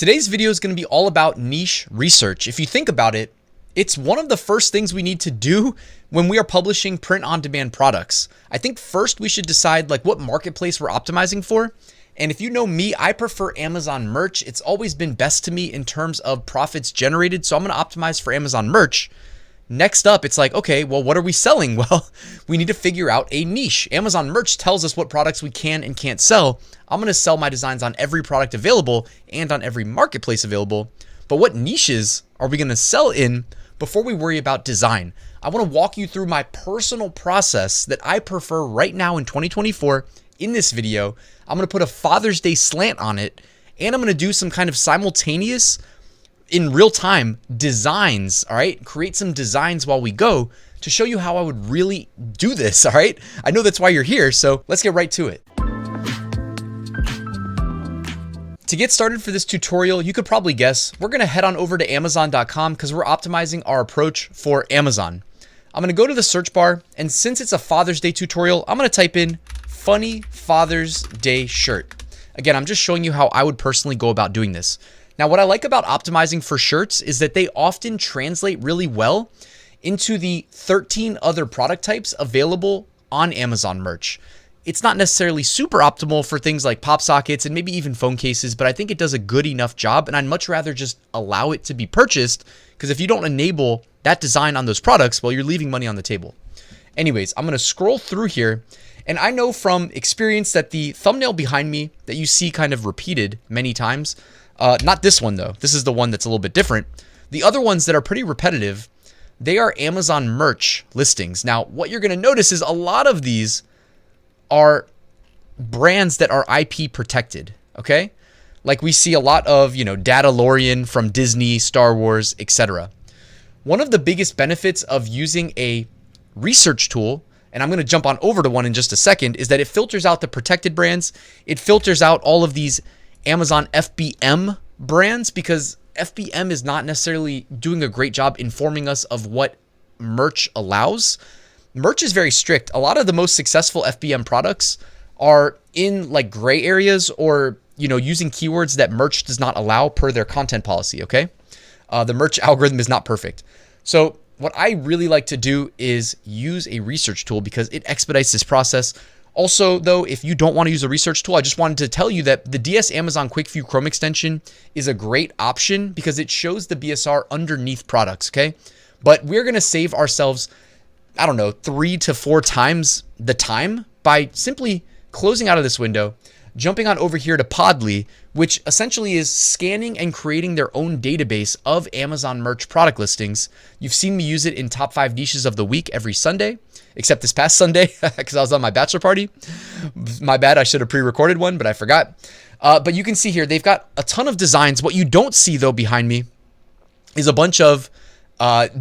Today's video is going to be all about niche research. If you think about it, it's one of the first things we need to do when we are publishing print-on-demand products. I think first we should decide what marketplace we're optimizing for. And if you know me, I prefer Amazon merch. It's always been best to me in terms of profits generated. So I'm going to optimize for Amazon merch. Next up, it's okay, well, what are we selling? Well, we need to figure out a niche. Amazon merch tells us what products we can and can't sell. I'm going to sell my designs on every product available and on every marketplace available. But what niches are we going to sell in before we worry about design? I want to walk you through my personal process that I prefer right now in 2024 in this video. I'm going to put a Father's Day slant on it, and I'm going to do some kind of simultaneous in real time designs, all right? Create some designs while we go to show you how I would really do this, all right? I know that's why you're here, so let's get right to it. To get started for this tutorial, you could probably guess, we're gonna head on over to Amazon.com because we're optimizing our approach for Amazon. I'm gonna go to the search bar, and since it's a Father's Day tutorial, I'm gonna type in funny Father's Day shirt. Again, I'm just showing you how I would personally go about doing this. Now, what I like about optimizing for shirts is that they often translate really well into the 13 other product types available on Amazon merch. It's not necessarily super optimal for things like pop sockets and maybe even phone cases, but I think it does a good enough job, and I'd much rather just allow it to be purchased, because if you don't enable that design on those products, well, you're leaving money on the table. Anyways, I'm going to scroll through here, and I know from experience that the thumbnail behind me that you see kind of repeated many times, not this one though. This is the one that's a little bit different. The other ones that are pretty repetitive, they are Amazon merch listings. Now, what you're going to notice is a lot of these are brands that are IP protected, okay? Like we see a lot of, Dadalorian from Disney, Star Wars, etc. One of the biggest benefits of using a research tool, and I'm going to jump on over to one in just a second, is that it filters out the protected brands. It filters out all of these Amazon FBM brands, because FBM is not necessarily doing a great job informing us of what merch allows. Merch is very strict. A lot of the most successful FBM products are in gray areas, or using keywords that merch does not allow per their content policy, okay? The merch algorithm is not perfect. So what I really like to do is use a research tool because it expedites this process. Also, though, if you don't want to use a research tool, I just wanted to tell you that the DS Amazon Quick View Chrome extension is a great option because it shows the BSR underneath products, okay? But we're going to save ourselves, 3 to 4 times the time by simply closing out of this window, jumping on over here to Podly, which essentially is scanning and creating their own database of Amazon merch product listings. You've seen me use it in top 5 niches of the week every Sunday, except this past Sunday because I was on my bachelor party. My bad, I should have pre-recorded one, but I forgot. But you can see here, they've got a ton of designs. What you don't see though behind me is a bunch of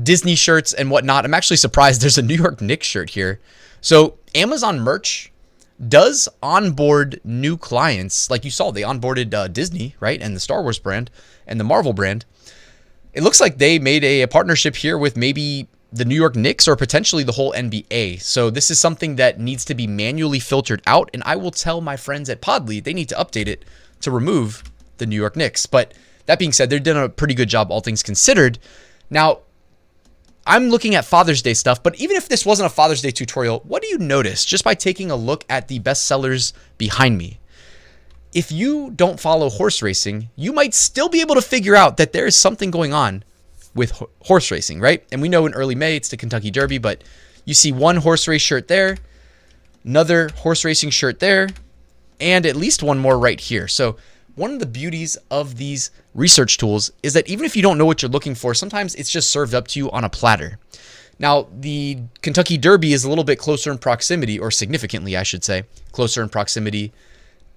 Disney shirts and whatnot. I'm actually surprised there's a New York Knicks shirt here. So Amazon merch does onboard new clients. Like you saw, they onboarded Disney, right? And the Star Wars brand and the Marvel brand. It looks like they made a partnership here with maybe the New York Knicks or potentially the whole NBA. So this is something that needs to be manually filtered out. And I will tell my friends at Podly, they need to update it to remove the New York Knicks. But that being said, they're doing a pretty good job, all things considered. Now, I'm looking at Father's Day stuff, but even if this wasn't a Father's Day tutorial, what do you notice just by taking a look at the best sellers behind me? If you don't follow horse racing, you might still be able to figure out that there is something going on with horse racing, right? And we know in early May, it's the Kentucky Derby, but you see one horse race shirt there, another horse racing shirt there, and at least one more right here. So one of the beauties of these research tools is that even if you don't know what you're looking for, sometimes it's just served up to you on a platter. Now, the Kentucky Derby is a little bit closer in proximity, or significantly, I should say, closer in proximity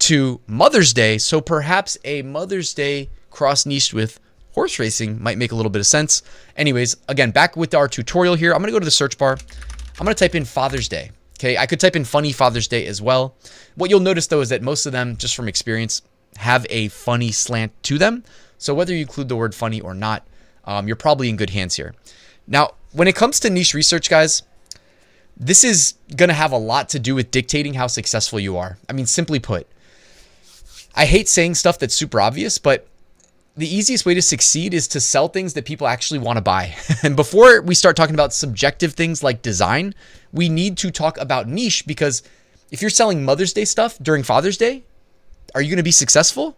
to Mother's Day. So perhaps a Mother's Day cross-niched with horse racing might make a little bit of sense. Anyways, again, back with our tutorial here. I'm going to go to the search bar. I'm going to type in Father's Day. Okay, I could type in funny Father's Day as well. What you'll notice, though, is that most of them, just from experience, have a funny slant to them. So whether you include the word funny or not, you're probably in good hands here. Now, when it comes to niche research, guys, this is going to have a lot to do with dictating how successful you are. I mean, simply put, I hate saying stuff that's super obvious, but the easiest way to succeed is to sell things that people actually want to buy. And before we start talking about subjective things like design, we need to talk about niche, because if you're selling Mother's Day stuff during Father's Day, are you going to be successful?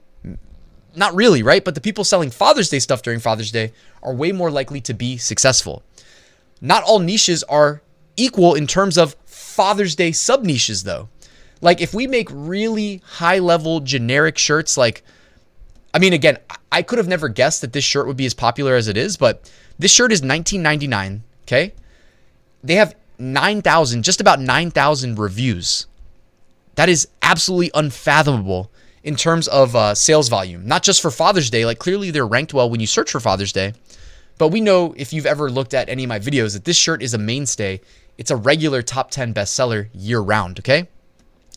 Not really, right? But the people selling Father's Day stuff during Father's Day are way more likely to be successful. Not all niches are equal in terms of Father's Day sub niches though. Like if we make really high level generic shirts, like, I mean, again, I could have never guessed that this shirt would be as popular as it is, but this shirt is $19.99, okay? They have 9,000, just about 9,000 reviews. That is absolutely unfathomable in terms of sales volume. Not just for Father's Day, like clearly they're ranked well when you search for Father's Day, but we know if you've ever looked at any of my videos that this shirt is a mainstay. It's a regular top 10 bestseller year round, okay?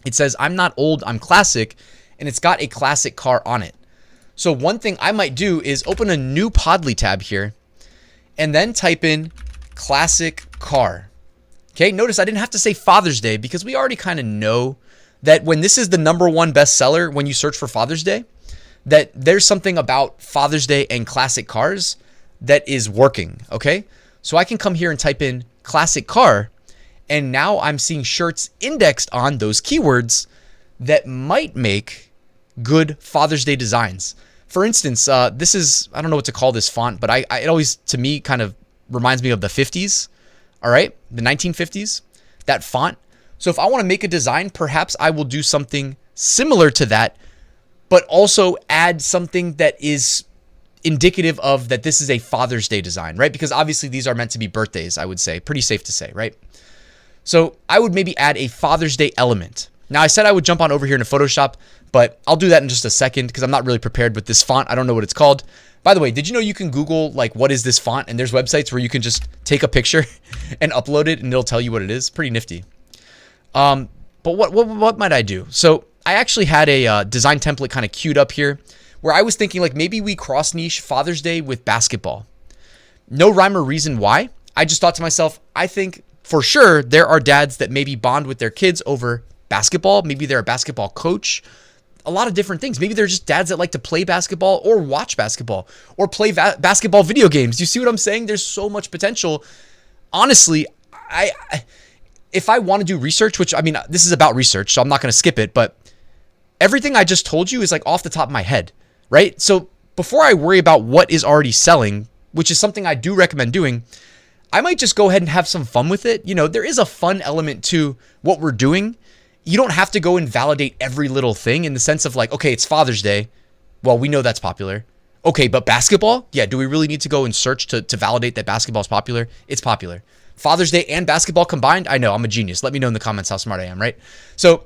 It says, I'm not old, I'm classic, and it's got a classic car on it. So one thing I might do is open a new Podly tab here and then type in classic car. Okay, notice I didn't have to say Father's Day because we already kind of know that when this is the #1 bestseller when you search for Father's Day, that there's something about Father's Day and classic cars that is working, okay? So I can come here and type in classic car, and now I'm seeing shirts indexed on those keywords that might make good Father's Day designs. For instance, this is, I don't know what to call this font, but it always, to me, kind of reminds me of the 50s, all right? The 1950s, that font. So if I want to make a design, perhaps I will do something similar to that, but also add something that is indicative of that this is a Father's Day design, right? Because obviously these are meant to be birthdays, I would say. Pretty safe to say, right? So I would maybe add a Father's Day element. Now, I said I would jump on over here into Photoshop, but I'll do that in just a second because I'm not really prepared with this font. I don't know what it's called. By the way, did you know you can Google, like, what is this font? And there's websites where you can just take a picture and upload it and it'll tell you what it is. Pretty nifty. But what might I do? So I actually had a design template kind of queued up here where I was thinking, like, maybe we cross niche Father's Day with basketball. No rhyme or reason why. I just thought to myself, I think for sure there are dads that maybe bond with their kids over basketball. Maybe they're a basketball coach. A lot of different things. Maybe they're just dads that like to play basketball or watch basketball or play basketball video games. You see what I'm saying? There's so much potential. Honestly, if I want to do research, which, I mean, this is about research, so I'm not going to skip it, but everything I just told you is like off the top of my head, right? So before I worry about what is already selling, which is something I do recommend doing, I might just go ahead and have some fun with it. You know, there is a fun element to what we're doing. You don't have to go and validate every little thing in the sense of like, okay, it's Father's Day. Well, we know that's popular. Okay, but basketball? Yeah, do we really need to go and search to validate that basketball is popular? It's popular. Father's Day and basketball combined? I know, I'm a genius. Let me know in the comments how smart I am, right? So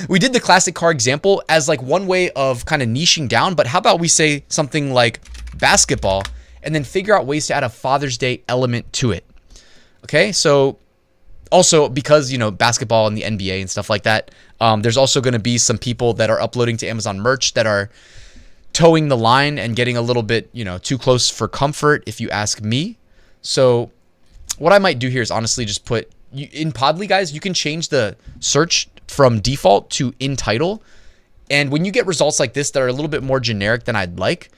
we did the classic car example as like one way of kind of niching down, but how about we say something like basketball and then figure out ways to add a Father's Day element to it. Okay, so also because, you know, basketball and the NBA and stuff like that, there's also going to be some people that are uploading to Amazon merch that are towing the line and getting a little bit, you know, too close for comfort, if you ask me. So what I might do here is honestly just put, in Podly, guys, you can change the search from default to in title. And when you get results like this that are a little bit more generic than I'd like,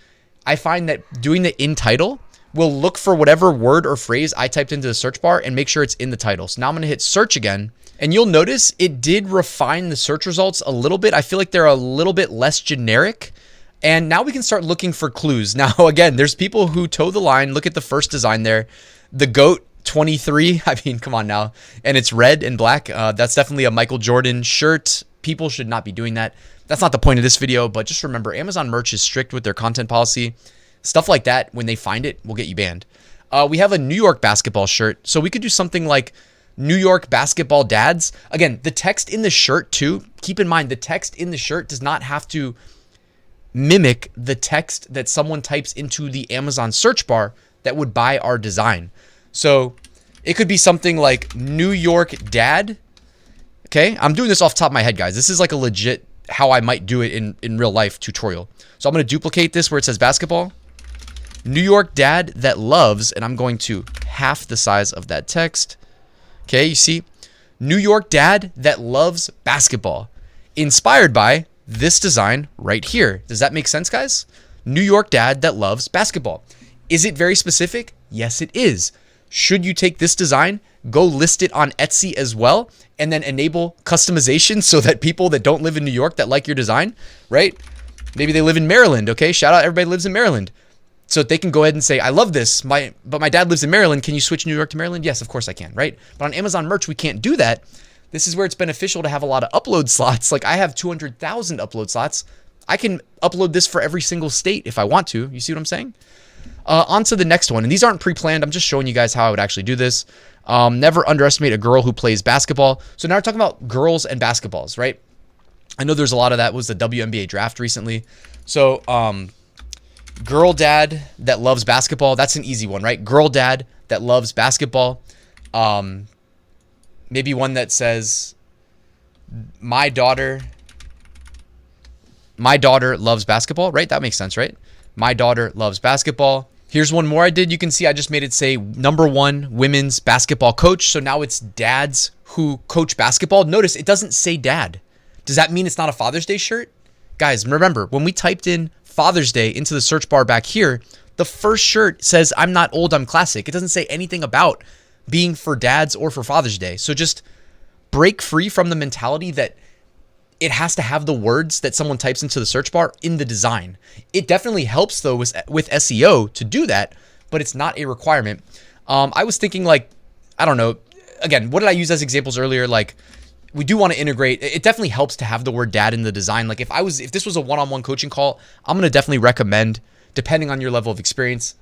I find that doing the in title will look for whatever word or phrase I typed into the search bar and make sure it's in the title. So now I'm going to hit search again, and you'll notice it did refine the search results a little bit. I feel like they're a little bit less generic. And now we can start looking for clues. Now, again, there's people who toe the line. Look at the first design there. The GOAT 23. I mean, come on now. And it's red and black. That's definitely a Michael Jordan shirt. People should not be doing that. That's not the point of this video, but just remember, Amazon merch is strict with their content policy. Stuff like that, when they find it, will get you banned. We have a New York basketball shirt. So we could do something like New York basketball dads. Again, the text in the shirt too, keep in mind, the text in the shirt does not have to mimic the text that someone types into the Amazon search bar that would buy our design. So it could be something like New York dad. Okay, I'm doing this off the top of my head, guys. This is like a legit how I might do it in real life tutorial. So I'm going to duplicate this where it says basketball. New York dad that loves, and I'm going to half the size of that text. Okay, you see? New York dad that loves basketball. Inspired by this design right here. Does that make sense, guys? New York dad that loves basketball. Is it very specific? Yes, it is. Should you take this design, go list it on Etsy as well, and then enable customization so that people that don't live in New York that like your design, right? Maybe they live in Maryland, okay? Shout out everybody lives in Maryland. So they can go ahead and say, I love this, but my dad lives in Maryland. Can you switch New York to Maryland? Yes, of course I can, right? But on Amazon merch, we can't do that. This is where it's beneficial to have a lot of upload slots. Like I have 200,000 upload slots. I can upload this for every single state if I want to. You see what I'm saying? On to the next one. And these aren't pre-planned. I'm just showing you guys how I would actually do this. Never underestimate a girl who plays basketball. So now we're talking about girls and basketballs, right? I know there's a lot of that. Was the WNBA draft recently. So girl dad that loves basketball. That's an easy one, right? Girl dad that loves basketball. Maybe one that says, my daughter loves basketball, right? That makes sense, right? My daughter loves basketball. Here's one more I did. You can see I just made it say #1 women's basketball coach. So now it's dads who coach basketball. Notice it doesn't say dad. Does that mean it's not a Father's Day shirt? Guys, remember, when we typed in Father's Day into the search bar back here, the first shirt says, I'm not old, I'm classic. It doesn't say anything about being for dads or for Father's Day. So just break free from the mentality that it has to have the words that someone types into the search bar in the design. It definitely helps though with SEO to do that, but it's not a requirement. I was thinking like, I don't know, again, what did I use as examples earlier? Like we do want to integrate. It definitely helps to have the word dad in the design. Like if this was a one-on-one coaching call, I'm going to definitely recommend, depending on your level of experience,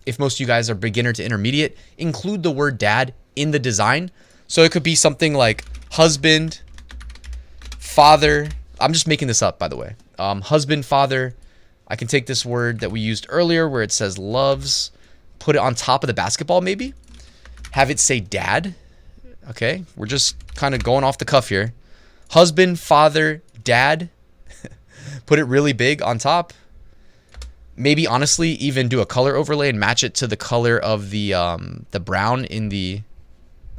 if most of you guys are beginner to intermediate, include the word dad in the design. So it could be something like husband, father. I'm just making this up, by the way. Husband, father. I can take this word that we used earlier where it says loves, put it on top of the basketball maybe. Have it say dad. Okay, we're just kind of going off the cuff here. Husband, father, dad. Put it really big on top. Maybe honestly even do a color overlay and match it to the color of the brown in the...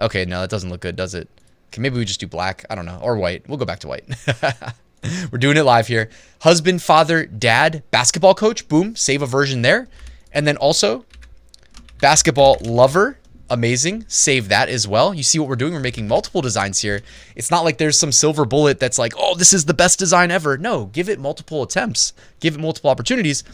Okay, no, that doesn't look good, does it? Okay, maybe we just do black. I don't know. Or white. We'll go back to white. We're doing it live here. Husband, father, dad, basketball coach. Boom. Save a version there. And then also basketball lover. Amazing. Save that as well. You see what we're doing? We're making multiple designs here. It's not like there's some silver bullet that's like, oh, this is the best design ever. No, give it multiple attempts. Give it multiple opportunities.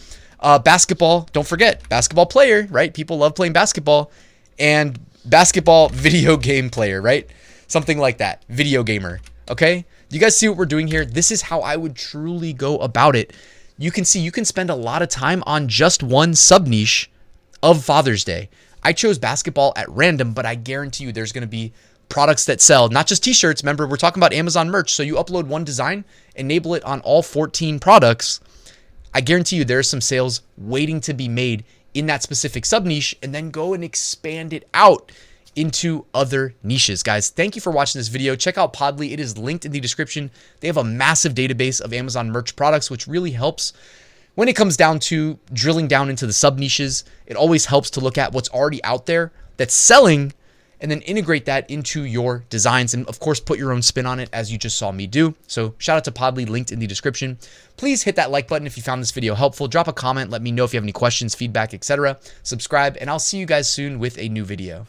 Basketball, don't forget, basketball player, right? People love playing basketball. And basketball video game player, right? Something like that. Video gamer. Okay? You guys see what we're doing here? This is how I would truly go about it. You can see you can spend a lot of time on just one sub niche of Father's Day. I chose basketball at random, but I guarantee you there's going to be products that sell, not just t-shirts. Remember, we're talking about Amazon merch. So you upload one design, enable it on all 14 products. I guarantee you there are some sales waiting to be made in that specific sub niche, and then go and expand it out into other niches. Guys, thank you for watching this video. Check out Podly. It is linked in the description. They have a massive database of Amazon merch products, which really helps when it comes down to drilling down into the sub niches. It always helps to look at what's already out there that's selling and then integrate that into your designs. And of course, put your own spin on it as you just saw me do. So shout out to Podly, linked in the description. Please hit that like button if you found this video helpful. Drop a comment. Let me know if you have any questions, feedback, etc. Subscribe, and I'll see you guys soon with a new video.